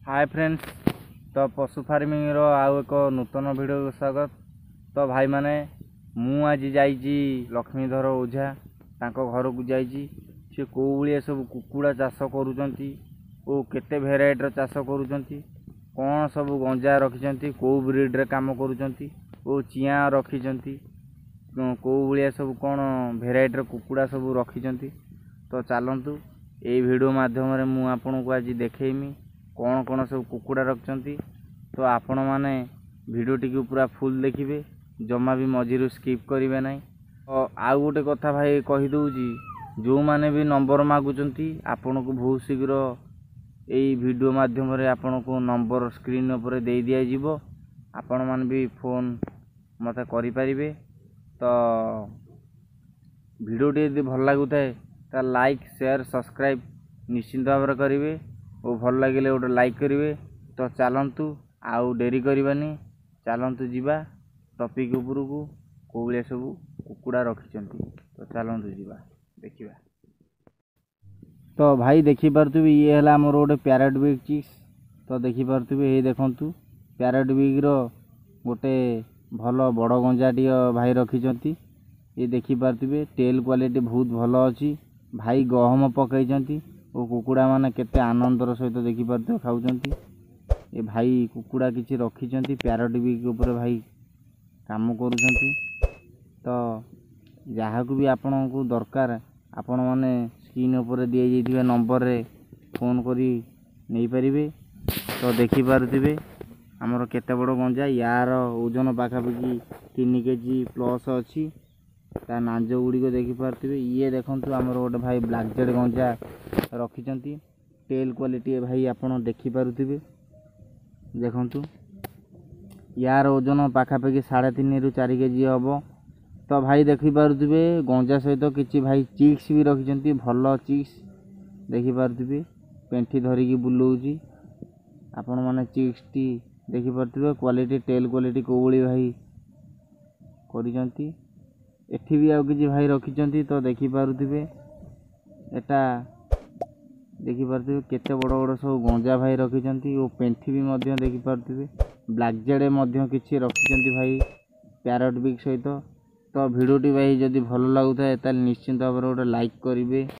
Hi friends, तो पशु farming रो आउ एक नूतन वीडियो को स्वागत। तो भाई माने मु आज जाइजी लक्ष्मीधर ओझा तांको घर को जाइजी। से को भाया सब कुकुड़ा चाष करूचंती ओ केते भेराइटर चाष करूचंती, कौन सब गंजा रखिचंती, को ब्रीड रे काम करूचंती ओ चिया रखिचंती, को भाया सब कौन भेराइटर कुकुड़ा सब रखिचंती। तो चलतु ए वीडियो माध्यम रे मु आपन को आज देखेइमी कौन कौन सब कुकुड़ा रखिचंती। तो आपण माने वीडियो टी पूरा फुल देखिए, जमा भी मझिरु स्किप करेंगे ना। तो आउ गोटे कथा भाई कही दूची, जो माने भी नंबर मागुचंती आपण को बहुत शीघ्र यही वीडियो माध्यम रे आपण को नंबर स्क्रीन उपर दे दिया जीवो, आपण माने भी फोन मते करि परिबे। तो वीडियो टी यदि भल लागुताए ता लाइक शेयर सब्सक्राइब निश्चिंत भाव में करेंगे और भल लगे गोटे लाइक करेंगे। तो चलतु आउ डेरी करवानी, चलतु जीवा टॉपिक उपरकू को भाया सब कुकुड़ा रखिचंती। तो चलतु जीवा देखिबा। तो भाई देखि पारथुबे ये है मोर गोटे पैरेट बिग चिक्स। तो देखि पारथुबे ये देखंतु पैरेट बिग रो गोटे भल बड़ गंजाटी भाई रखिचंती। ये देखि पारथुबे टेल क्वालिटी बहुत भल अच्छी। भाई गहम पकईचंती और कुकुड़ा माने केते आनंदर सहित देखि पारथुबे खाउचंती। ये भाई कुकुड़ा किछि रखिचंती पैरेट बिग ऊपर भाई काम करूचंती। तो जहाँ को भी आपण को दरकार आपण माने स्क्रीन ऊपर दिए जाइथिबे नंबर रे फोन करी नहीं पारिबे। तो देखि पारुथिबे हमर केते बड़ गंजा, यार ओजन पाखापाखि 3 केजी प्लस अच्छी। ता नांज गुड़ी को देखि पारुथिबे। ये देखंतु हमर गोटे भाई ब्लैक जेड गंजा रखिचंती। टेल क्वालिटी भाई आपण देखि पारुथिबे, देखंतु यार ओजन पाखापाखि 3.5 ରୁ 4 केजी हम। तो भाई देखि पारुथिबे गंजा सहित किछि भाई चिक्स भी रखिचंती, भल चिक्स देखि पारुथिबे पेंठी धरिकी बुलौची। आपण माने चिक्स टी देखि पारुथिबे क्वालिटी टेल क्वालिटी कोउली भाई करिचंती। एठी भी आ किछि भाई रखिचंती। तो देखि पारुथिबे एटा देखि पारुथिबे केते बड़ बड़ सब गंजा भाई रखिचंती और पेंठी भी मध्य देखि पारुथिबे ब्लैक जेड मध्य किछि रखिचंती भाई पैरेट बिग सहित। तो वीडियो टी भाई जदि भल लागुता है निश्चिंत भाव में गोटे लाइक करेंगे।